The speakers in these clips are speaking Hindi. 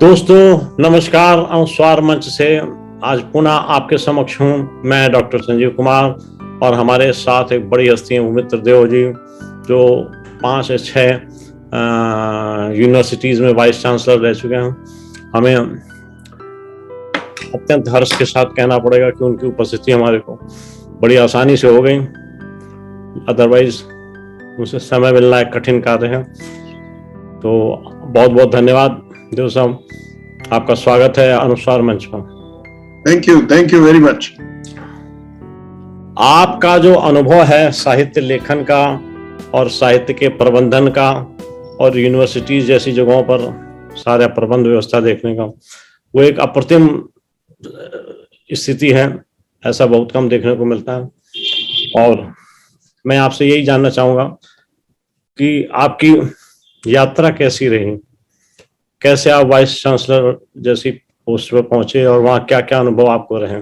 दोस्तों नमस्कार। अनुस्वार मंच से आज पुनः आपके समक्ष हूँ मैं डॉक्टर संजीव कुमार और हमारे साथ एक बड़ी हस्ती हैं मित्र देव जी, जो 5 से 6 यूनिवर्सिटीज में वाइस चांसलर रह चुके हैं। हमें अत्यंत हर्ष के साथ कहना पड़ेगा कि उनकी उपस्थिति हमारे को बड़ी आसानी से हो गई, अदरवाइज उनसे समय मिलना एक कठिन कार्य है। तो बहुत बहुत धन्यवाद देव साहब, आपका स्वागत है अनुस्वार मंच पर। Thank you very much. आपका जो अनुभव है साहित्य लेखन का और साहित्य के प्रबंधन का और यूनिवर्सिटीज जैसी जगहों पर सारा प्रबंध व्यवस्था देखने का, वो एक अप्रतिम स्थिति है। ऐसा बहुत कम देखने को मिलता है और मैं आपसे यही जानना चाहूंगा कि आपकी यात्रा कैसी रही, कैसे आप वाइस चांसलर जैसी पोस्ट पर पहुंचे और वहां क्या क्या अनुभव आपको रहे?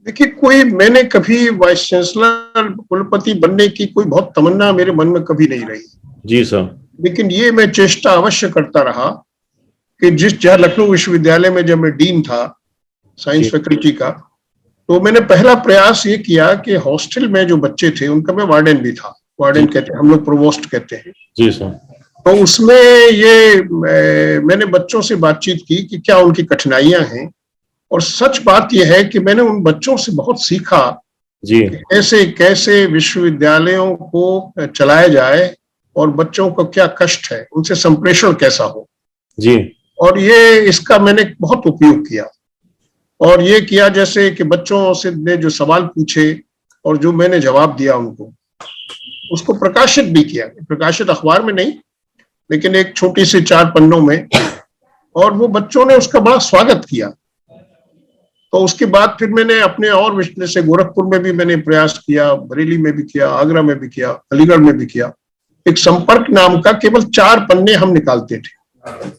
देखिए, मैंने कभी वाइस चांसलर कुलपति बनने की कोई बहुत तमन्ना मेरे मन में कभी नहीं रही। जी सर। लेकिन ये मैं चेष्टा अवश्य करता रहा कि जहाँ लखनऊ विश्वविद्यालय में जब मैं डीन था साइंस फैकल्टी का, तो मैंने पहला प्रयास ये किया कि हॉस्टल में जो बच्चे थे उनका मैं वार्डन भी था। वार्डन कहते हैं, हम लोग प्रोवोस्ट कहते हैं। जी सर। तो उसमें मैंने बच्चों से बातचीत की कि क्या उनकी कठिनाइयां हैं, और सच बात यह है कि मैंने उन बच्चों से बहुत सीखा जी, कैसे कैसे विश्वविद्यालयों को चलाया जाए और बच्चों को क्या कष्ट है, उनसे संप्रेषण कैसा हो जी। और ये इसका मैंने बहुत उपयोग किया। और ये किया जैसे कि बच्चों से ने जो सवाल पूछे और जो मैंने जवाब दिया उनको, उसको प्रकाशित भी किया। प्रकाशित अखबार में नहीं, लेकिन एक छोटी सी 4 पन्नों में, और वो बच्चों ने उसका बड़ा स्वागत किया। तो उसके बाद फिर मैंने अपने और जैसे गोरखपुर में भी मैंने प्रयास किया, बरेली में भी किया, आगरा में भी किया, अलीगढ़ में भी किया। एक संपर्क नाम का केवल 4 पन्ने हम निकालते थे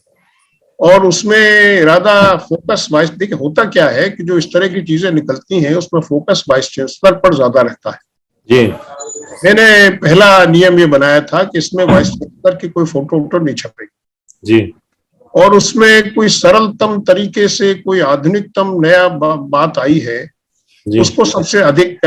और उसमें इरादा फोकस वाइस, देखिए होता क्या है कि जो इस तरह की चीजें निकलती हैं उसमें फोकस वाइस चांसलर पर ज्यादा रहता है। जी। मैंने पहला नियम ये बनाया था कि इसमें वाइस चांसलर की कोई फोटो नहीं छपेगी जी, और उसमें कोई सरलतम तरीके से कोई आधुनिकतम नया बात आई है उसको सबसे अधिक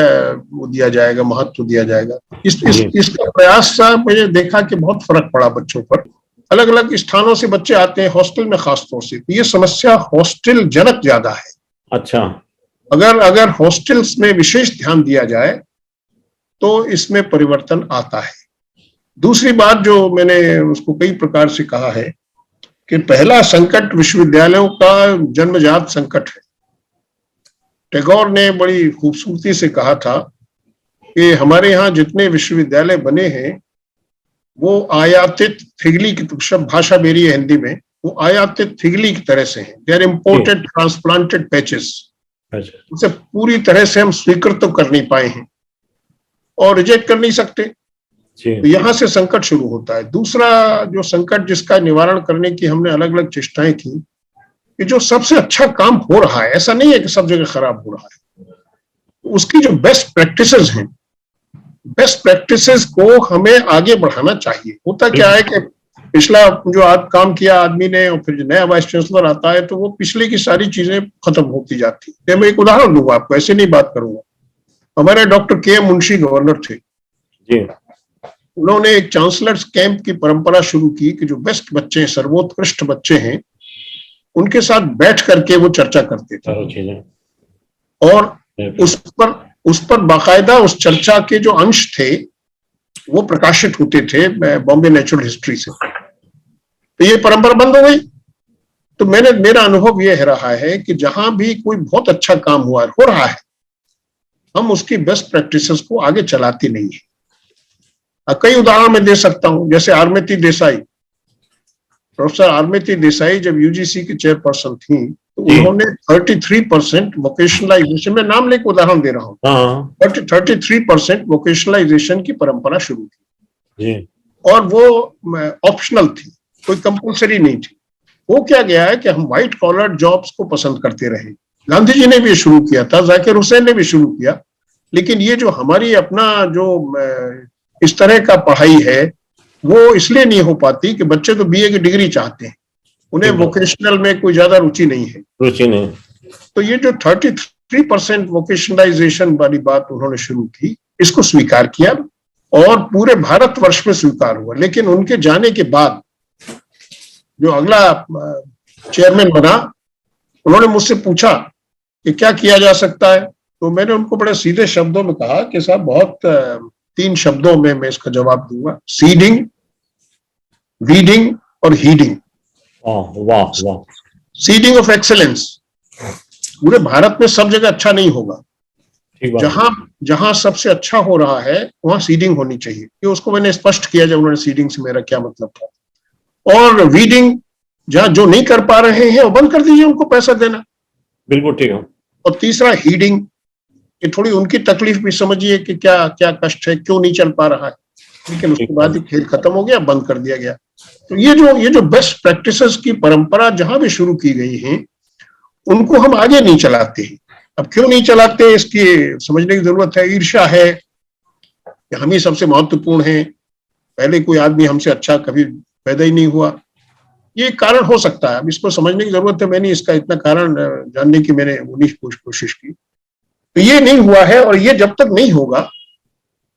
वो दिया जाएगा, महत्व दिया जाएगा। इसका प्रयास था। मैंने देखा कि बहुत फर्क पड़ा बच्चों पर। अलग अलग स्थानों से बच्चे आते हैं, हॉस्टल में खासतौर से, तो ये समस्या हॉस्टल जनक ज्यादा है। अच्छा। अगर हॉस्टल्स में विशेष ध्यान दिया जाए तो इसमें परिवर्तन आता है। दूसरी बात जो मैंने उसको कई प्रकार से कहा है कि पहला संकट विश्वविद्यालयों का जन्मजात संकट है। टैगोर ने बड़ी खूबसूरती से कहा था कि हमारे यहाँ जितने विश्वविद्यालय बने हैं वो आयातित फिगली की, शब्द भाषा मेरी है हिंदी में, वो आयातित फिगली की तरह से हैं। They are imported transplanted patches. उसे पूरी तरह से हम स्वीकृत तो कर नहीं पाए हैं और रिजेक्ट कर नहीं सकते। तो यहाँ से संकट शुरू होता है। दूसरा जो संकट जिसका निवारण करने की हमने अलग अलग चेष्टाएं की, कि जो सबसे अच्छा काम हो रहा है, ऐसा नहीं है कि सब जगह खराब हो रहा है, उसकी जो बेस्ट प्रैक्टिसेस हैं, बेस्ट प्रैक्टिसेस को हमें आगे बढ़ाना चाहिए। होता क्या है कि पिछला जो काम किया आदमी ने और फिर नया वाइस चांसलर आता है तो वो पिछले की सारी चीजें खत्म होती जाती है। मैं एक उदाहरण दूंगा आपको, ऐसे नहीं बात करूंगा। हमारे डॉक्टर के मुंशी गवर्नर थे जी, उन्होंने एक चांसलर्स कैंप की परंपरा शुरू की कि जो बेस्ट बच्चे हैं, सर्वोत्कृष्ट बच्चे हैं, उनके साथ बैठ करके वो चर्चा करते थे और उस पर बाकायदा उस चर्चा के जो अंश थे वो प्रकाशित होते थे बॉम्बे नेचुरल हिस्ट्री से। तो ये परंपरा बंद हो गई। तो मेरा अनुभव यह रहा है कि जहां भी कोई बहुत अच्छा काम हो रहा है, हम उसकी बेस्ट प्रैक्टिसेस को आगे चलाते नहीं है। कई उदाहरण मैं दे सकता हूं, जैसे आरमेती देसाई, प्रोफेसर आरमेती देसाई जब यूजीसी की चेयरपर्सन थी तो उन्होंने 33% वोकेशनलाइजेशन, में नाम लेकर उदाहरण दे रहा हूँ, 33% वोकेशनलाइजेशन की परंपरा शुरू की और वो ऑप्शनल थी, कोई कंपल्सरी नहीं थी। वो क्या गया है कि हम व्हाइट कॉलर जॉब्स को पसंद करते रहे। गांधी जी ने भी शुरू किया था, जाकिर हुसैन ने भी शुरू किया, लेकिन ये जो हमारी अपना जो इस तरह का पढ़ाई है वो इसलिए नहीं हो पाती कि बच्चे तो बीए की डिग्री चाहते हैं, उन्हें वोकेशनल में कोई ज्यादा रुचि नहीं है, रुचि नहीं। तो ये जो 33% वोकेशनलाइजेशन वाली बात उन्होंने शुरू की, इसको स्वीकार किया और पूरे भारतवर्ष में स्वीकार हुआ। लेकिन उनके जाने के बाद जो अगला चेयरमैन बना, उन्होंने मुझसे पूछा कि क्या किया जा सकता है, तो मैंने उनको बड़े सीधे शब्दों में कहा कि साहब बहुत 3 शब्दों में मैं इसका जवाब दूंगा, सीडिंग, वीडिंग और हीडिंग। वाह वाह। सीडिंग ऑफ एक्सेलेंस, पूरे भारत में सब जगह अच्छा नहीं होगा, जहां जहां सबसे अच्छा हो रहा है वहां सीडिंग होनी चाहिए। कि उसको मैंने स्पष्ट किया जब उन्होंने सीडिंग से मेरा क्या मतलब था। और वीडिंग, जहां जो नहीं कर पा रहे हैं वो बंद कर दीजिए, उनको पैसा देना। बिल्कुल ठीक है। और तीसरा हीडिंग, कि थोड़ी उनकी तकलीफ भी समझिए कि क्या क्या कष्ट है, क्यों नहीं चल पा रहा है। लेकिन उसके बाद ही खेल खत्म हो गया, बंद कर दिया गया। तो ये जो बेस्ट प्रैक्टिसेस की परंपरा जहां भी शुरू की गई है, उनको हम आगे नहीं चलाते हैं। अब क्यों नहीं चलाते, इसकी समझने की जरूरत है। ईर्ष्या है कि हम ही सबसे महत्वपूर्ण हैं, पहले कोई आदमी हमसे अच्छा कभी पैदा ही नहीं हुआ, ये कारण हो सकता है। अब इसको समझने की जरूरत है। मैंने इसका इतना कारण जानने की मैंने कोशिश की, तो ये नहीं हुआ है। और ये जब तक नहीं होगा,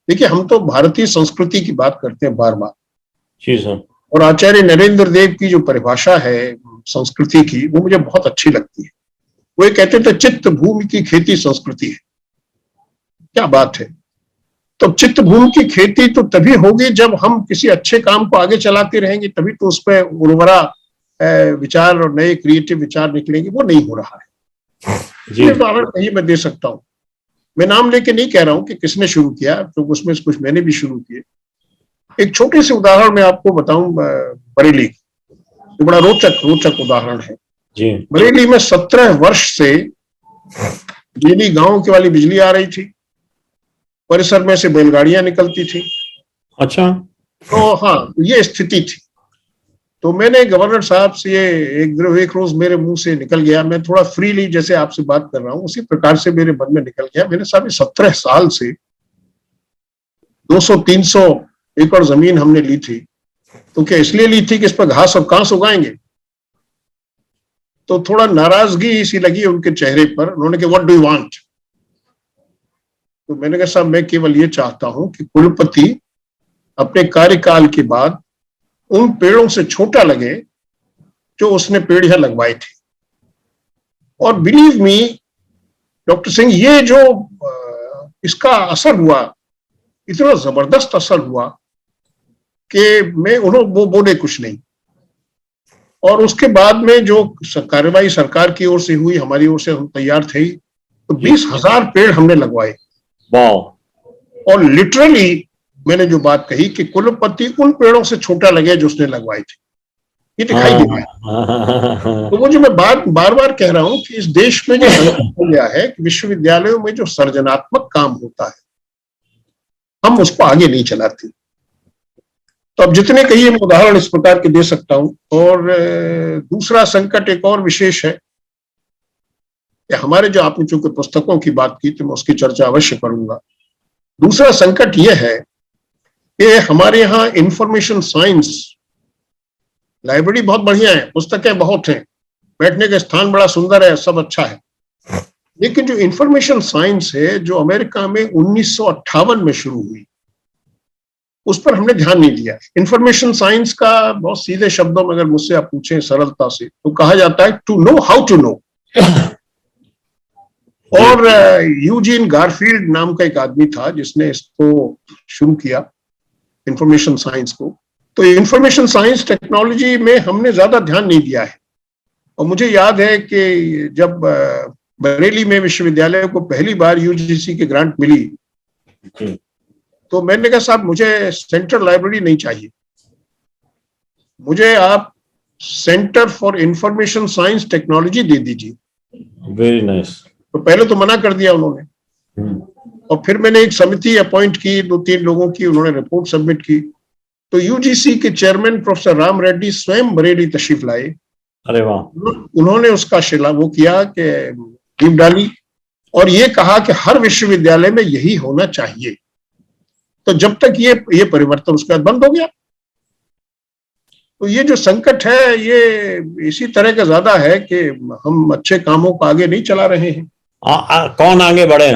देखिए हम तो भारतीय संस्कृति की बात करते हैं बार बार, जी सर। और आचार्य नरेंद्र देव की जो परिभाषा है संस्कृति की, वो मुझे बहुत अच्छी लगती है। वो कहते थे चित्त भूमि की खेती संस्कृति है। क्या बात है। तो चित्त भूमि की खेती तो तभी होगी जब हम किसी अच्छे काम को आगे चलाते रहेंगे, तभी तो उस पर उर्वरा विचार और नए क्रिएटिव विचार निकलेंगे। वो नहीं हो रहा है। उदाहरण कहीं मैं दे सकता हूँ, मैं नाम लेके नहीं कह रहा हूं कि किसने शुरू किया, तो उसमें कुछ मैंने भी शुरू किए। एक छोटे से उदाहरण मैं आपको बताऊं, बरेली, जो बड़ा रोचक उदाहरण है। जी। बरेली में 17 वर्ष से बिजली, गांव की वाली बिजली आ रही थी, परिसर में से बैलगाड़ियां निकलती थी। अच्छा। तो हाँ, ये स्थिति थी। तो मैंने गवर्नर साहब से एक रोज मेरे मुंह से निकल गया, मैं थोड़ा फ्रीली जैसे आपसे बात कर रहा हूं उसी प्रकार से मेरे मन में निकल गया। मैंने साहब 17 साल से 200-300 एकड़ जमीन हमने ली थी, तो क्या इसलिए ली थी कि इस पर घास और कांस उगाएंगे? तो थोड़ा नाराजगी सी लगी उनके चेहरे पर। उन्होंने कहा व्हाट डू यू वांट? तो मैंने कहा साहब मैं केवल ये चाहता हूं कि कुलपति अपने कार्यकाल के बाद उन पेड़ों से छोटा लगे जो उसने पेड़ यहां लगवाए थे। और बिलीव मी डॉक्टर सिंह, ये जो इसका असर हुआ, इतना जबरदस्त असर हुआ कि मैं वो बोले कुछ नहीं। और उसके बाद में जो कार्रवाई सरकार की ओर से हुई, हमारी ओर से हम तैयार थे, तो 20,000 पेड़ हमने लगवाए। और लिटरली मैंने जो बात कही कि कुलपति उन पेड़ों से छोटा लगे जो उसने लगवाए थे, ये दिखाई दे रहा है। तो वो जो मैं बार बार कह रहा हूं कि इस देश में जो हो गया है कि विश्वविद्यालयों में जो सृजनात्मक काम होता है, हम उसको आगे नहीं चलाते। तो अब जितने कहिए मैं उदाहरण इस प्रकार के दे सकता हूं। और दूसरा संकट एक और विशेष है कि हमारे जो आपने चूंकि पुस्तकों की बात की, तो मैं उसकी चर्चा अवश्य करूंगा। दूसरा संकट यह है कि हमारे यहाँ इंफॉर्मेशन साइंस लाइब्रेरी बहुत बढ़िया है, पुस्तकें बहुत हैं, बैठने का स्थान बड़ा सुंदर है, सब अच्छा है। लेकिन जो इंफॉर्मेशन साइंस है, जो अमेरिका में 1958 में शुरू हुई, उस पर हमने ध्यान नहीं दिया। इंफॉर्मेशन साइंस का बहुत सीधे शब्दों में अगर मुझसे आप पूछें सरलता से, तो कहा जाता है to know how to know. और यूजीन गारफील्ड नाम का एक आदमी था जिसने इसको शुरू किया, इंफॉर्मेशन साइंस को। तो इंफॉर्मेशन साइंस टेक्नोलॉजी में हमने ज्यादा ध्यान नहीं दिया है। और मुझे याद है कि जब बरेली में विश्वविद्यालय को पहली बार यूजीसी की ग्रांट मिली, तो मैंने कहा साहब मुझे सेंट्रल लाइब्रेरी नहीं चाहिए, मुझे आप centre for information science technology दे दीजिए। Very nice. तो पहले तो मना कर दिया उन्होंने। और फिर मैंने एक समिति अपॉइंट की, 2-3 लोगों की, उन्होंने रिपोर्ट सबमिट की। तो यूजीसी के चेयरमैन प्रोफेसर राम रेड्डी स्वयं बरेली तशरीफ लाए। अरे वाह। उन्होंने उसका वो किया कि टीम डाली और ये कहा कि हर विश्वविद्यालय में यही होना चाहिए। तो जब तक ये परिवर्तन उसके बाद बंद हो गया। तो ये जो संकट है ये इसी तरह का ज्यादा है कि हम अच्छे कामों को आगे नहीं चला रहे हैं। कौन आगे बढ़े?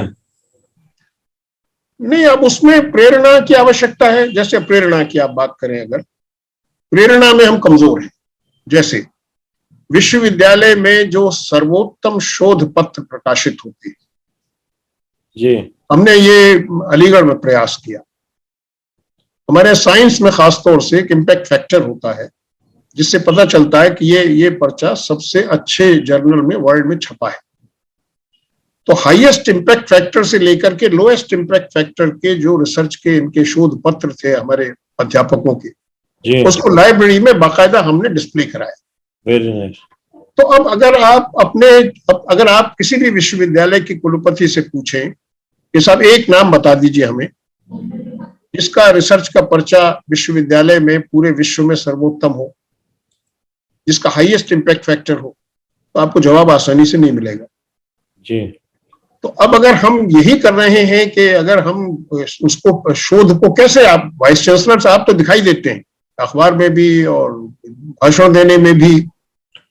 नहीं, अब उसमें प्रेरणा की आवश्यकता है। जैसे प्रेरणा की आप बात करें, अगर प्रेरणा में हम कमजोर हैं, जैसे विश्वविद्यालय में जो सर्वोत्तम शोध पत्र प्रकाशित होते हैं, जी, हमने ये अलीगढ़ में प्रयास किया। हमारे साइंस में खासतौर से एक इम्पैक्ट फैक्टर होता है जिससे पता चलता है कि ये पर्चा सबसे अच्छे जर्नल में वर्ल्ड में छपा है। तो हाईएस्ट इम्पैक्ट फैक्टर से लेकर के लोएस्ट इम्पैक्ट फैक्टर के जो रिसर्च के इनके शोध पत्र थे हमारे अध्यापकों के, जी, उसको लाइब्रेरी में बाकायदा हमने डिस्प्ले कराया। Very nice. तो अब अगर आप किसी भी विश्वविद्यालय के कुलपति से पूछें कि साहब एक नाम बता दीजिए हमें जिसका रिसर्च का पर्चा विश्वविद्यालय में पूरे विश्व में सर्वोत्तम हो, जिसका हाईएस्ट इम्पैक्ट फैक्टर हो, तो आपको जवाब आसानी से नहीं मिलेगा। जी, तो अब अगर हम यही कर रहे हैं कि अगर हम उसको शोध को कैसे, आप वाइस चांसलर साहब तो दिखाई देते हैं अखबार में भी और भाषण देने में भी,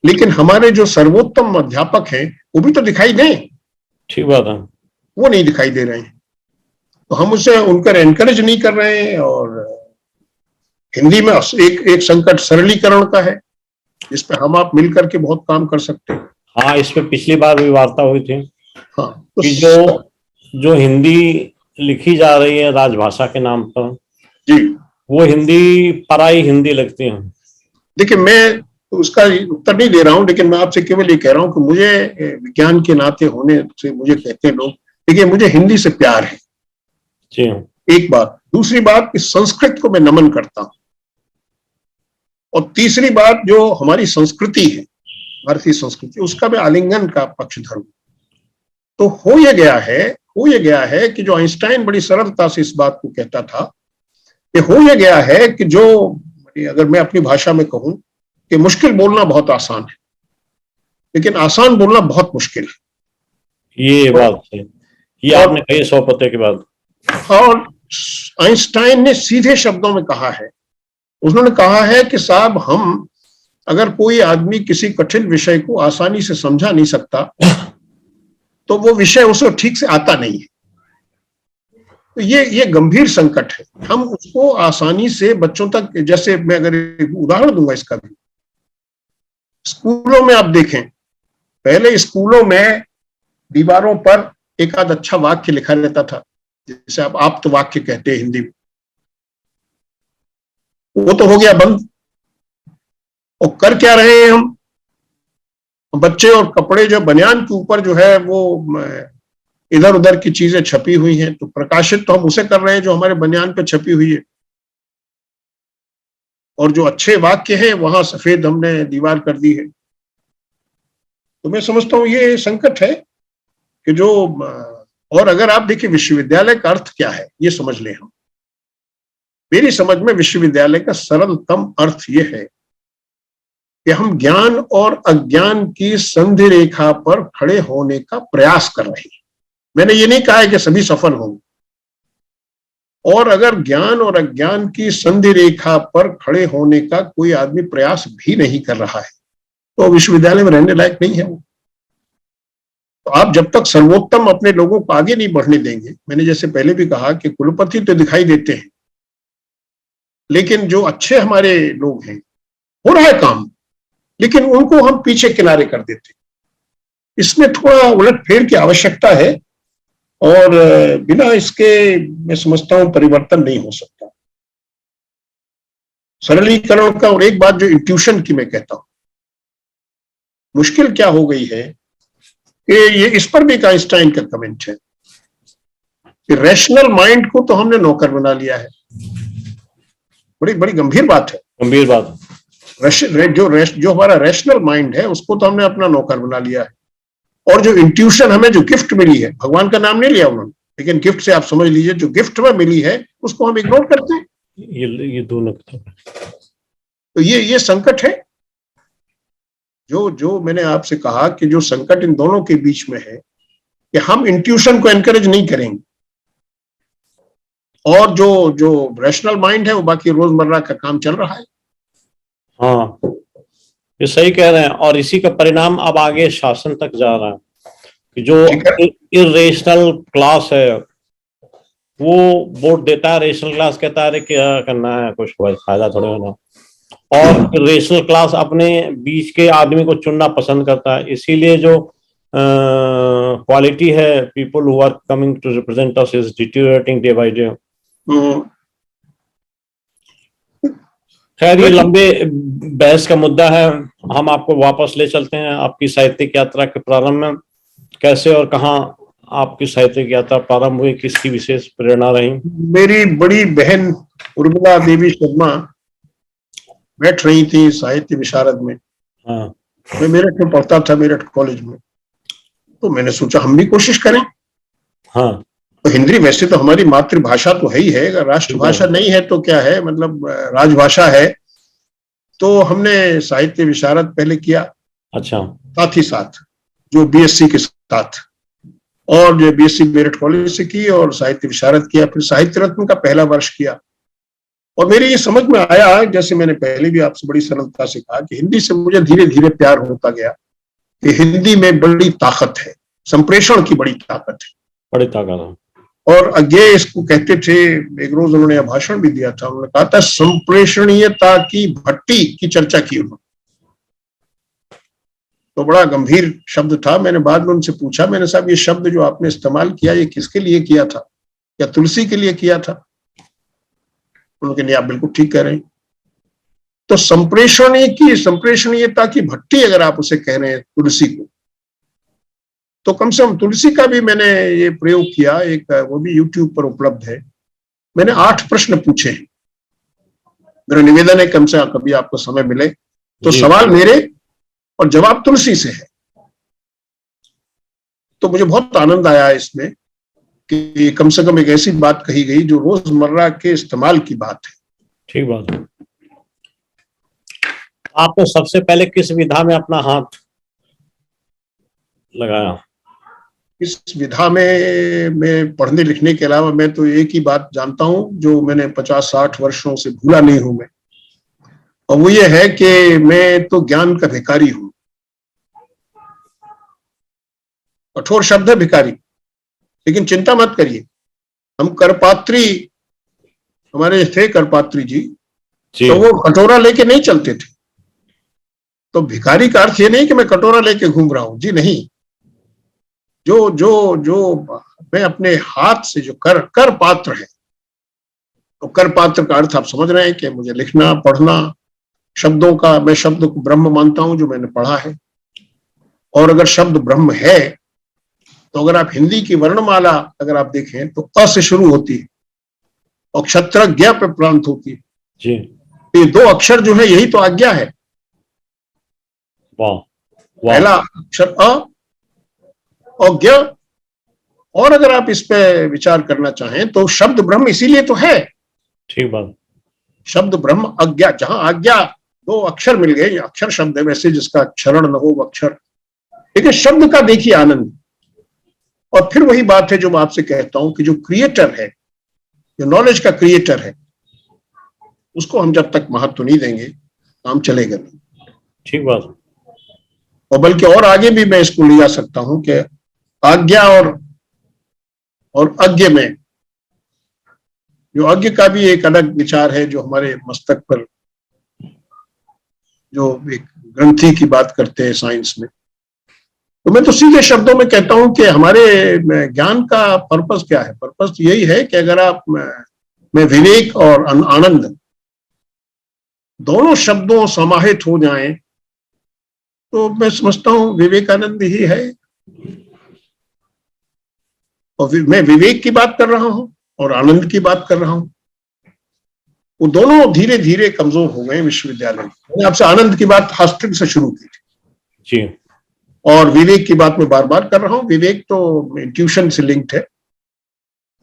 लेकिन हमारे जो सर्वोत्तम अध्यापक हैं वो भी तो दिखाई दें। ठीक बात है। वो नहीं दिखाई दे रहे हैं, तो हम उसे उनका एनकरेज नहीं कर रहे हैं। और हिंदी में एक संकट सरलीकरण का है, इस पे हम आप मिलकर के बहुत काम कर सकते हैं। हाँ, इस पे पिछली बार भी वार्ता हुई थी। हाँ, तो कि जो हिंदी लिखी जा रही है राजभाषा के नाम पर, जी, वो हिंदी पराई हिंदी लगती है। देखिए मैं उसका उत्तर नहीं दे रहा हूं, लेकिन मैं आपसे केवल ये कह रहा हूं कि मुझे विज्ञान के नाते होने से मुझे कहते हैं लोग, देखिए मुझे हिंदी से प्यार है, जी, एक बात। दूसरी बात कि संस्कृत को मैं नमन करता हूं, और तीसरी बात जो हमारी संस्कृति है, भारतीय संस्कृति, उसका मैं आलिंगन का पक्षधर हूं। तो हो ये गया है कि जो आइंस्टाइन बड़ी सरलता से इस बात को कहता था, कि हो ये गया है कि जो, अगर मैं अपनी भाषा में कहूं कि मुश्किल बोलना बहुत आसान है, लेकिन आसान बोलना बहुत मुश्किल है। ये बात है, ये आपने कही 100 पते के बाद। और आइंस्टाइन ने सीधे शब्दों में कहा है, उन्होंने कहा है कि साहब हम, अगर कोई आदमी किसी कठिन विषय को आसानी से समझा नहीं सकता तो वो विषय उसे ठीक से आता नहीं है। तो ये गंभीर संकट है। हम उसको आसानी से बच्चों तक, जैसे मैं अगर एक उदाहरण दूंगा इसका भी, स्कूलों में आप देखें, पहले स्कूलों में दीवारों पर एक आध अच्छा वाक्य लिखा रहता था, जैसे आप तो वाक्य कहते हैं हिंदी में, वो तो हो गया बंद। और कर क्या रहे हैं हम, बच्चे और कपड़े जो बनियान के ऊपर जो है वो इधर उधर की चीजें छपी हुई हैं, तो प्रकाशित तो हम उसे कर रहे हैं जो हमारे बनियान पे छपी हुई है, और जो अच्छे वाक्य हैं वहां सफेद हमने दीवार कर दी है। तो मैं समझता हूं ये संकट है कि जो, और अगर आप देखिए विश्वविद्यालय का अर्थ क्या है ये समझ लें हम। मेरी समझ में विश्वविद्यालय का सरलतम अर्थ ये है कि हम ज्ञान और अज्ञान की संधि रेखा पर खड़े होने का प्रयास कर रहे हैं। मैंने ये नहीं कहा है कि सभी सफल होंगे, और अगर ज्ञान और अज्ञान की संधि रेखा पर खड़े होने का कोई आदमी प्रयास भी नहीं कर रहा है तो विश्वविद्यालय में रहने लायक नहीं है वो। तो आप जब तक सर्वोत्तम अपने लोगों को आगे नहीं बढ़ने देंगे, मैंने जैसे पहले भी कहा कि कुलपति तो दिखाई देते हैं, लेकिन जो अच्छे हमारे लोग हैं, हो रहा है काम, लेकिन उनको हम पीछे किनारे कर देते हैं। इसमें थोड़ा उलटफेर की आवश्यकता है, और बिना इसके मैं समझता हूं परिवर्तन नहीं हो सकता। सरलीकरण का, और एक बात जो इंट्यूशन की मैं कहता हूं, मुश्किल क्या हो गई है कि ये, इस पर भी एक आइंस्टाइन का कमेंट है कि रैशनल माइंड को तो हमने नौकर बना लिया है। बड़ी बड़ी गंभीर बात है, गंभीर बात। जो हमारा रैशनल माइंड है उसको तो हमने अपना नौकर बना लिया है, और जो इंट्यूशन हमें जो गिफ्ट मिली है, भगवान का नाम नहीं लिया उन्होंने, लेकिन गिफ्ट से आप समझ लीजिए, जो गिफ्ट में मिली है उसको हम इग्नोर करते हैं। ये दोनों, तो ये संकट है। जो मैंने आपसे कहा कि जो संकट इन दोनों के बीच में है कि हम इंट्यूशन को एनकरेज नहीं करेंगे, और जो रैशनल माइंड है वो बाकी रोजमर्रा का काम चल रहा है। हाँ, ये सही कह रहे हैं, और इसी का परिणाम अब आगे शासन तक जा रहा है कि जो ठीक है। इरेशनल क्लास है वो वोट देता है, रेशनल क्लास कहता है अरे क्या करना है, कुछ फायदा थोड़े होना, और रेशनल क्लास अपने बीच के आदमी को चुनना पसंद करता है। इसीलिए जो क्वालिटी है people who are coming to represent us is deteriorating day by day. खैर ये लंबे बहस का मुद्दा है, हम आपको वापस ले चलते हैं आपकी साहित्यिक यात्रा के प्रारंभ में। कैसे और कहाँ आपकी साहित्यिक यात्रा प्रारंभ हुई, किसकी विशेष प्रेरणा रही? मेरी बड़ी बहन उर्मिला देवी शर्मा बैठ रही थी साहित्य विशारद में। हाँ। मैं मेरठ में पढ़ता था, मेरठ कॉलेज में, तो मैंने सोचा हम भी कोशिश करें। हाँ। तो हिंदी वैसे तो हमारी मातृभाषा तो है ही है, अगर राष्ट्रभाषा नहीं है तो क्या है, मतलब राजभाषा है। तो हमने साहित्य विशारद पहले किया, अच्छा। साथ ही साथ जो बीएससी के साथ, और जो बीएससी मेरठ कॉलेज से की और साहित्य विशारद किया, फिर साहित्य रत्न का पहला वर्ष किया। और मेरी ये समझ में आया, जैसे मैंने पहले भी आपसे बड़ी सरलता से कहा, कि हिंदी से मुझे धीरे धीरे प्यार होता गया कि हिंदी में बड़ी ताकत है, संप्रेषण की बड़ी ताकत है, बड़ी ताकत है। और अज्ञेय इसको कहते थे। एक रोज उन्होंने भाषण भी दिया था, उन्होंने कहा था संप्रेषणीयता की भट्टी की चर्चा की उन्होंने, तो बड़ा गंभीर शब्द था। मैंने बाद में उनसे पूछा, मैंने साहब ये शब्द जो आपने इस्तेमाल किया ये किसके लिए किया था, क्या तुलसी के लिए किया था? उन्होंने कहा नहीं, आप बिल्कुल ठीक कह रहे हैं। तो संप्रेषणीयता की भट्टी अगर आप उसे कह रहे हैं तुलसी को, तो कम से कम तुलसी का भी मैंने ये प्रयोग किया, एक वो भी यूट्यूब पर उपलब्ध है। मैंने 8 प्रश्न पूछे हैं। मेरा निवेदन है कम से कम कभी आपको समय मिले तो सवाल मेरे और जवाब तुलसी से है। तो मुझे बहुत आनंद आया इसमें कि कम से कम एक ऐसी बात कही गई जो रोजमर्रा के इस्तेमाल की बात है। ठीक बात है। आपने सबसे पहले किस विधा में अपना हाथ लगाया? इस विधा में मैं पढ़ने लिखने के अलावा मैं तो एक ही बात जानता हूं जो मैंने 50-60 वर्षों से भूला नहीं हूं मैं, और वो ये है कि मैं तो ज्ञान का भिखारी हूं। कठोर शब्द है भिखारी, लेकिन चिंता मत करिए, हम करपात्री, हमारे थे करपात्री जी, तो वो कटोरा लेके नहीं चलते थे। तो भिखारी का अर्थ ये नहीं कि मैं कटोरा लेके घूम रहा हूं, जी नहीं। जो जो जो मैं अपने हाथ से जो कर पात्र है, तो कर पात्र का अर्थ आप समझ रहे हैं कि मुझे लिखना पढ़ना, शब्दों का, मैं शब्द को ब्रह्म मानता हूं जो मैंने पढ़ा है। और अगर शब्द ब्रह्म है तो अगर आप हिंदी की वर्णमाला अगर आप देखें तो अ से शुरू होती है और क्षत्रज्ञ पे प्रांत होती है जी। ये 2 अक्षर जो है यही तो आज्ञा है। वाह। पहला अक्षर अ और ज्ञ। और अगर आप इस पे विचार करना चाहें तो शब्द ब्रह्म इसीलिए तो है। ठीक बात। शब्द ब्रह्म अज्ञा, जहां आज्ञा 2 अक्षर मिल गए, अक्षर शब्द है वैसे जिसका क्षरण न हो वो अक्षर, लेकिन शब्द का देखिए आनंद। और फिर वही बात है जो मैं आपसे कहता हूं कि जो क्रिएटर है, जो नॉलेज का क्रिएटर है, उसको हम जब तक महत्व नहीं देंगे काम चलेगा नहीं। ठीक बात। और बल्कि और आगे भी मैं इसको ले जा सकता हूं कि आज्ञा और अज्ञ में, जो अज्ञ का भी एक अलग विचार है जो हमारे मस्तक पर जो एक ग्रंथि की बात करते हैं साइंस में। तो मैं तो सीधे शब्दों में कहता हूं कि हमारे ज्ञान का पर्पस क्या है? पर्पस यही है कि अगर आप में विवेक और आनंद दोनों शब्दों समाहित हो जाएं तो मैं समझता हूं विवेकानंद ही है। और मैं विवेक की बात कर रहा हूं और आनंद की बात कर रहा हूं, वो दोनों धीरे धीरे कमजोर हो गए विश्वविद्यालय में। मैंने आपसे आनंद की बात हॉस्टल से शुरू की थी जी, और विवेक की बात मैं बार बार कर रहा हूं। विवेक तो ट्यूशन से लिंक्ड है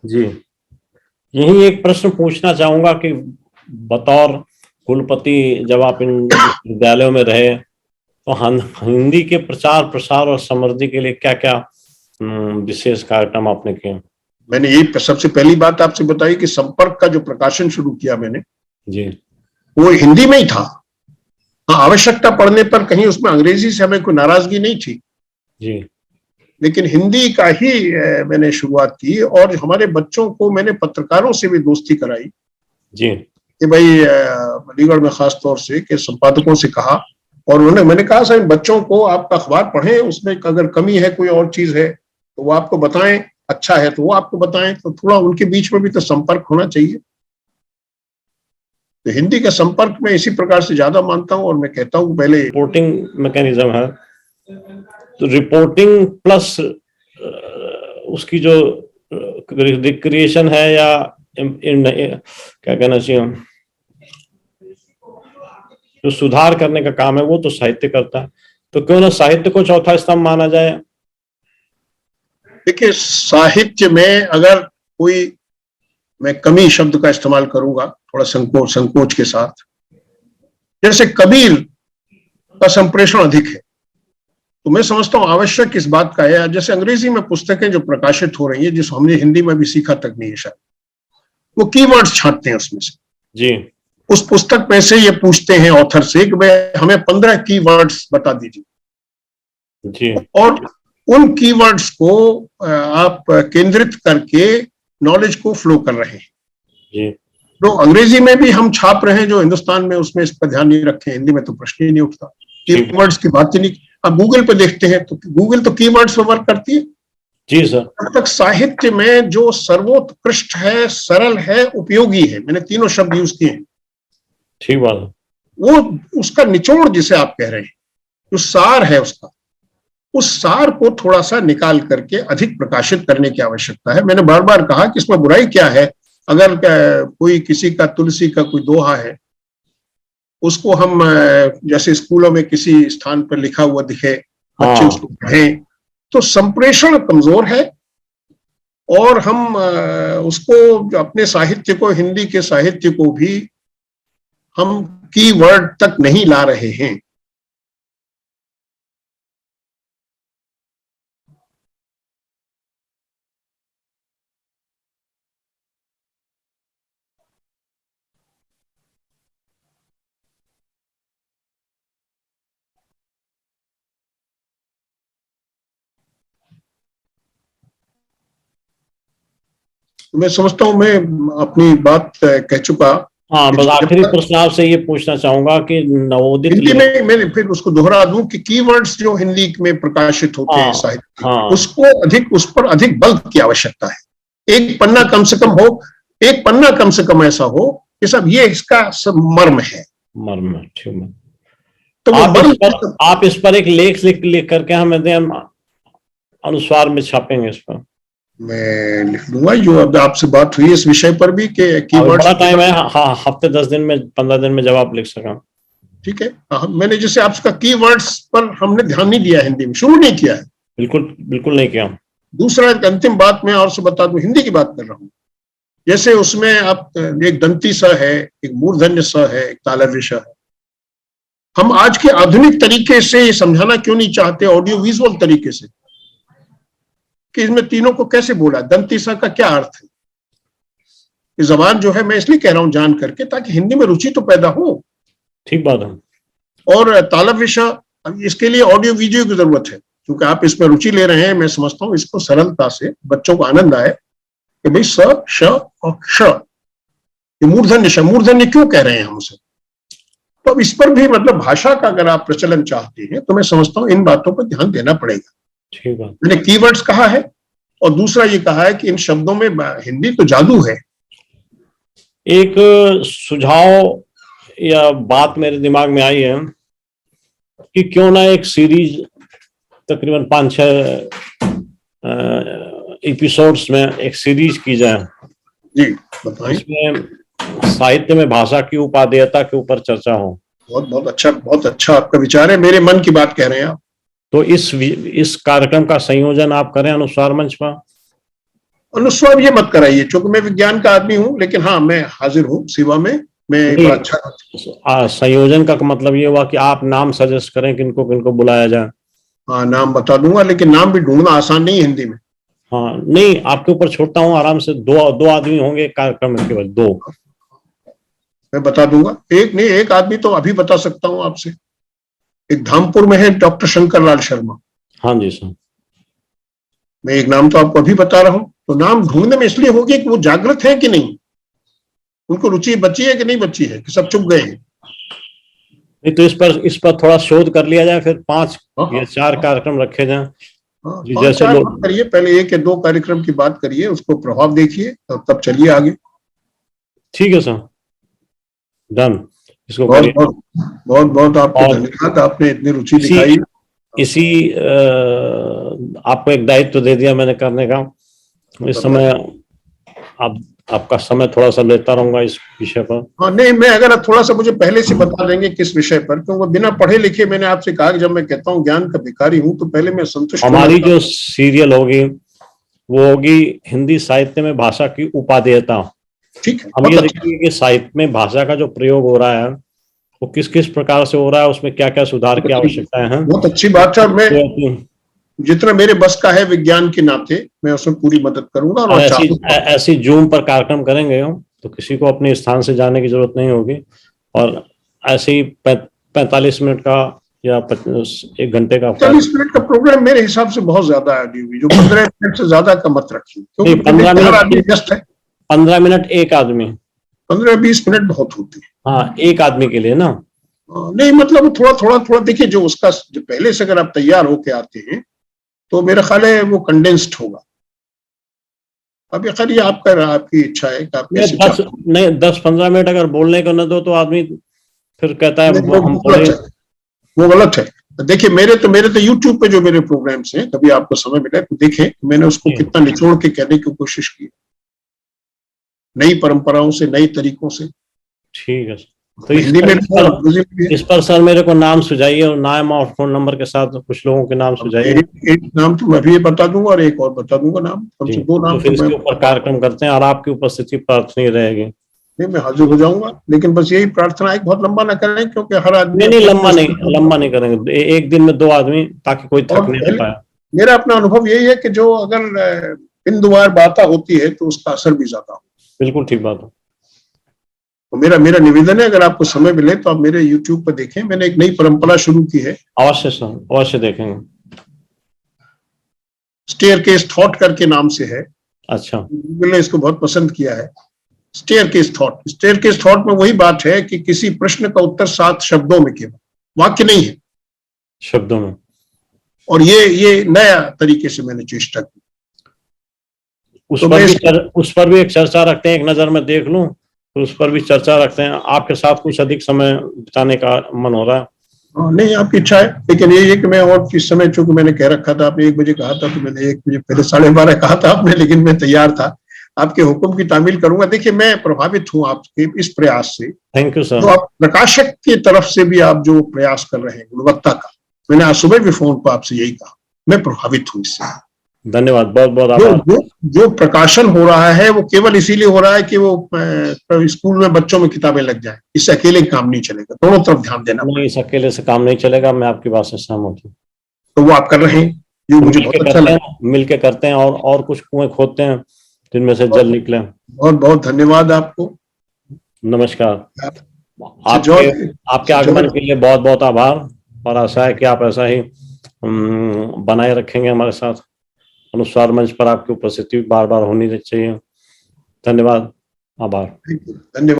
जी। यही एक प्रश्न पूछना चाहूंगा कि बतौर कुलपति जब आप इन विद्यालयों में रहे तो हिंदी के प्रचार प्रसार और समृद्धि के लिए क्या क्या विशेष कार्यक्रम आपने किए? मैंने ये सबसे पहली बात आपसे बताई कि संपर्क का जो प्रकाशन शुरू किया मैंने जी, वो हिंदी में ही था। हाँ, आवश्यकता पड़ने पर कहीं उसमें अंग्रेजी से हमें कोई नाराजगी नहीं थी जी लेकिन हिंदी का ही मैंने शुरुआत की और हमारे बच्चों को मैंने पत्रकारों से भी दोस्ती कराई जी कि भाई अलीगढ़ में खास तौर से कि संपादकों से कहा और उन्होंने मैंने कहा साहब बच्चों को आप अखबार पढ़ें उसमें अगर कमी है कोई और चीज है तो वो आपको बताएं अच्छा है तो वो आपको बताएं तो थोड़ा उनके बीच में भी तो संपर्क होना चाहिए तो हिंदी का संपर्क मैं इसी प्रकार से ज्यादा मानता हूं और मैं कहता हूं पहले रिपोर्टिंग मैकेनिज्म है तो रिपोर्टिंग प्लस उसकी जो रिक्रिएशन है या क्या कहना चाहिए जो सुधार करने का काम है वो तो साहित्य करता है तो क्यों ना साहित्य को चौथा स्तंभ माना जाए। देखिए साहित्य में अगर कोई मैं कमी शब्द का इस्तेमाल करूंगा थोड़ा संकोच के साथ जैसे कबीर का संप्रेषण अधिक है तो मैं समझता हूं आवश्यक इस बात का है जैसे अंग्रेजी में पुस्तकें जो प्रकाशित हो रही है जिस हमने हिंदी में भी सीखा तक नहीं है शायद वो कीवर्ड्स छांटते हैं उसमें से जी उस पुस्तक में से ये पूछते हैं ऑथर से कि भाई हमें 15 कीवर्ड्स बता दीजिए जी और उन कीवर्ड्स को आप केंद्रित करके नॉलेज को फ्लो कर रहे हैं जी तो अंग्रेजी में भी हम छाप रहे हैं जो हिंदुस्तान में उसमें इस पर ध्यान नहीं रखे हिंदी में तो प्रश्न ही नहीं उठता कीवर्ड्स की बात ही नहीं आप गूगल पे देखते हैं तो गूगल तो कीवर्ड्स पर वर्क करती है जी सर अब तक साहित्य में जो सर्वोत्कृष्ट है सरल है उपयोगी है मैंने तीनों शब्द यूज किए हैं ठीक बात वो उसका निचोड़ जिसे आप कह रहे हैं जो सार है उसका उस सार को थोड़ा सा निकाल करके अधिक प्रकाशित करने की आवश्यकता है मैंने बार बार कहा कि इसमें बुराई क्या है अगर कोई किसी का तुलसी का कोई दोहा है उसको हम जैसे स्कूलों में किसी स्थान पर लिखा हुआ दिखे बच्चे उसको पढ़ें तो संप्रेषण कमजोर है और हम उसको अपने साहित्य को हिंदी के साहित्य को भी हम कीवर्ड तक नहीं ला रहे हैं मैं समझता हूं मैं अपनी बात कह चुका हाँ बस आखिरी प्रश्न आपसे ये पूछना चाहूंगा कि नवोदित हिंदी में मैंने फिर उसको दोहरा दूं कि कीवर्ड्स जो हिंदी में प्रकाशित होते हैं साहित्य उसको उस पर अधिक बल की आवश्यकता है एक पन्ना कम से कम ऐसा हो कि सब ये इसका सब मर्म है ठीक तो आप इस पर एक लेख लिख करके हमें अनुस्वार में छापेंगे इस पर मैं लिख लूंगा जो अब आपसे बात हुई इस विषय पर भी कि कीवर्ड्स बड़ा टाइम है हाँ हफ्ते 10 दिन में 15 दिन में जवाब लिख सका ठीक है मैंने जैसे आपका कीवर्ड्स पर हमने ध्यान नहीं दिया हिंदी में शुरू नहीं किया है बिल्कुल नहीं किया दूसरा अंतिम बात मैं और से बता दूं हिंदी की बात कर रहा हूं जैसे उसमें आप एक दंती स है एक मूर्धन्य स है एक तालव्य स है हम आज के आधुनिक तरीके से ये समझाना क्यों नहीं चाहते ऑडियो विजुअल तरीके से कि इसमें तीनों को कैसे बोला दंती सा का क्या अर्थ है ये जबान जो है मैं इसलिए कह रहा हूं जान करके ताकि हिंदी में रुचि तो पैदा हो ठीक बात है और तालव्य स इसके लिए ऑडियो वीडियो की जरूरत है क्योंकि आप इसमें रुचि ले रहे हैं मैं समझता हूं इसको सरलता से बच्चों को आनंद आए कि भाई स श और श ये मूर्धन्य क्यों कह रहे हैं हम उसे तो अब इस पर भी मतलब भाषा का अगर आप प्रचलन चाहते हैं तो मैं समझता हूं इन बातों पर ध्यान देना पड़ेगा ठीक है मैंने कीवर्ड्स कहा है और दूसरा ये कहा है कि इन शब्दों में हिंदी तो जादू है एक सुझाव या बात मेरे दिमाग में आई है कि क्यों ना एक सीरीज तकरीबन 5-6 एपिसोड्स में एक सीरीज की जाए जी बताइए इसमें साहित्य में भाषा की उपादेयता के ऊपर चर्चा हो बहुत अच्छा आपका विचार है मेरे मन की बात कह रहे हैं आप तो इस कार्यक्रम का संयोजन आप करें अनुस्वार मंच पर अनुस्वार ये मत कराइए क्योंकि मैं विज्ञान का आदमी हूं लेकिन हाँ मैं हाजिर हूं सेवा में मैं अच्छा संयोजन का मतलब ये हुआ कि आप नाम सजेस्ट करें किनको बुलाया जाए हाँ नाम बता दूंगा लेकिन नाम भी ढूंढना आसान नहीं है हिंदी में हाँ नहीं आपके ऊपर छोड़ता हूँ आराम से दो आदमी होंगे कार्यक्रम के बाद 2 मैं बता दूंगा, एक नहीं एक आदमी तो अभी बता सकता हूं आपसे। एक धामपुर में है डॉक्टर शंकर लाल शर्मा। हाँ जी सर। मैं एक नाम तो आपको अभी बता रहा हूं, तो नाम ढूंढने में इसलिए होगी कि वो जागृत है कि नहीं, उनको रुचि बची है कि नहीं बची है, कि सब चुप गए हैं। नहीं तो इस पर थोड़ा शोध कर लिया जाए, फिर 5 हाँ या हाँ 4 कार्यक्रम रखे जाएं। हाँ, जी, 5 जैसे 4 लोग। मत करिए, पहले 1 या 2 कार्यक्रम की बात करिए, उसको प्रभाव देखिए और तब चलिए आगे। ठीक है सर, डन, इसको बहुत करिए। बहुत बहुत बहुत आपको और धन्यवाद, आपने इतनी रुचि इसी दिखाई। इसी आपको एक दायित्व दे दिया मैंने करने का। इस समय आप आपका समय थोड़ा सा लेता रहूंगा इस विषय पर। हाँ नहीं, मैं अगर आप थोड़ा सा मुझे पहले से बता देंगे किस विषय पर, क्योंकि बिना पढ़े लिखे मैंने आपसे कहा कि जब मैं कहता हूँ ज्ञान का भिखारी हूँ तो पहले मैं संतुष्ट होना हमारी जो चाहता सीरियल होगी वो होगी हिंदी साहित्य में भाषा की उपादेयता। हूँ। ठीक है, हम बहुत ये अच्छा। देखेंगे कि साहित्य में भाषा का जो प्रयोग हो रहा है वो किस किस प्रकार से हो रहा है, उसमें क्या क्या सुधार की आवश्यकताएं हैं। बहुत अच्छी बात है, और मैं तो जितना मेरे बस का है विज्ञान के नाते मैं उसमें पूरी मदद करूंगा, अब और चाहूंगा। ऐसी जूम पर कार्यक्रम करेंगे हम, तो किसी को अपने स्थान से जाने की जरूरत नहीं होगी। और ऐसे ही 45 मिनट का या 1 घंटे का 40 मिनट का प्रोग्राम मेरे हिसाब से बहुत ज्यादा है डीवी, जो 15 मिनट से ज्यादा का मत रखिए, नहीं, क्योंकि 15 मिनट, हर आदमी व्यस्त है। 15 मिनट एक आदमी। 15 20 मिनट बहुत होते हैं। हाँ, एक आदमी के लिए ना। नहीं मतलब थोड़ा थोड़ा थोड़ा देखिए, जो उसका जो पहले से अगर आप तैयार होके आते हैं तो मेरा ख्याल है वो कंडेंस्ड होगा। अब ये खैर ये आपकी इच्छा है कि आप नहीं कैसे 10 चाहते हैं। नहीं 10-15 मिनट अगर बोलने को न दो तो आदमी फिर कहता है नहीं, हम वो बोले। गलत है, वो गलत है। देखिए मेरे तो यूट्यूब पे जो मेरे प्रोग्राम्स हैं, कभी आपको समय मिले तो देखें, मैंने उसको कितना निचोड़ के कहने की कोशिश की, नई परंपराओं से, नए तरीकों से। ठीक है। तो इस हिंदी पर में इस भी है, पर अंग्रेजी में भी है। इस पर सर मेरे को नाम सुझाइए, और नाम और फोन नंबर के साथ कुछ लोगों के नाम अब सुझाइए। एक नाम तो मैं भी बता दूंगा और एक और बता दूंगा नाम, कम जी, से 2 तो नाम फिर तो मैं इसके ऊपर कार्यक्रम करते हैं और आपकी उपस्थिति प्रार्थनीय रहेगी। नहीं, मैं हाजिर हो जाऊंगा, लेकिन बस यही प्रार्थना है कि बहुत लंबा ना करें, क्योंकि हर आदमी नहीं नहीं, अपने लंबा अपने नहीं, लंबा नहीं करेंगे। एक दिन में 2 आदमी, ताकि कोई और थकने ना पहले पाए। मेरा अपना अनुभव यही है कि जो अगर बिंदुवार बातें होती है तो उसका असर भी ज्यादा हो। बिल्कुल ठीक बात है। तो मेरा मेरा निवेदन है, अगर आपको समय मिले तो आप मेरे यूट्यूब पर देखें, मैंने एक नई परंपरा शुरू की है, अवश्य सर, अवश्य देखेंगे। स्टेयरकेस थॉट करके नाम से है। अच्छा। गूगल ने इसको बहुत पसंद किया है। स्टेयरकेस थॉट में वही बात है कि किसी प्रश्न का उत्तर 7 शब्दों में, केवल वाक्य नहीं है। शब्दों में। और ये नया तरीके से मैंने चेष्टा की। उस तो पर मैं भी उस पर भी एक चर्चा रखते हैं, एक नजर में देख लूं तो उस पर भी चर्चा रखते हैं। आपके साथ कुछ अधिक समय बिताने का मन हो रहा है। नहीं, आपकी इच्छा है, लेकिन यही है कि मैं और किस समय, चूंकि मैंने कह रखा था, आपने 1 बजे कहा था, तो मैंने 1 बजे पहले 12:30 कहा था आपने, लेकिन मैं तैयार था, आपके हुक्म की तामील करूंगा। देखिए मैं प्रभावित हूं आपके इस प्रयास से, थैंक यू जो सर। आप प्रकाशक की तरफ से भी आप जो प्रयास कर रहे हैं गुणवत्ता का। मैंने आज सुबह भी फोन पर आपसे यही कहा, मैं प्रभावित हूं इससे। धन्यवाद, बहुत बहुत जो आभार। जो जो प्रकाशन हो रहा है वो केवल इसीलिए हो रहा है कि वो स्कूल में बच्चों में किताबें लग जाए, इससे अकेले काम नहीं चलेगा, दोनों तरफ ध्यान देना नहीं, पड़ेगा। इस अकेले से काम नहीं चलेगा, मैं आपकी बात से सहमत हूँ। तो वो आप कर रहे हैं, ये तो मुझे बहुत अच्छा करते लगा। हैं, मिलके करते हैं, और कुछ कुएं खोदते हैं जिनमें से जल बहुत निकले। बहुत बहुत धन्यवाद आपको। नमस्कार। आप आपके सचौट आपके आगमन सचौट के लिए बहुत बहुत आभार। और आशा है कि आप ऐसा ही बनाए रखेंगे हमारे साथ। अनुस्वार मंच पर आपकी उपस्थिति बार बार होनी चाहिए। धन्यवाद, आभार। धन्यवाद।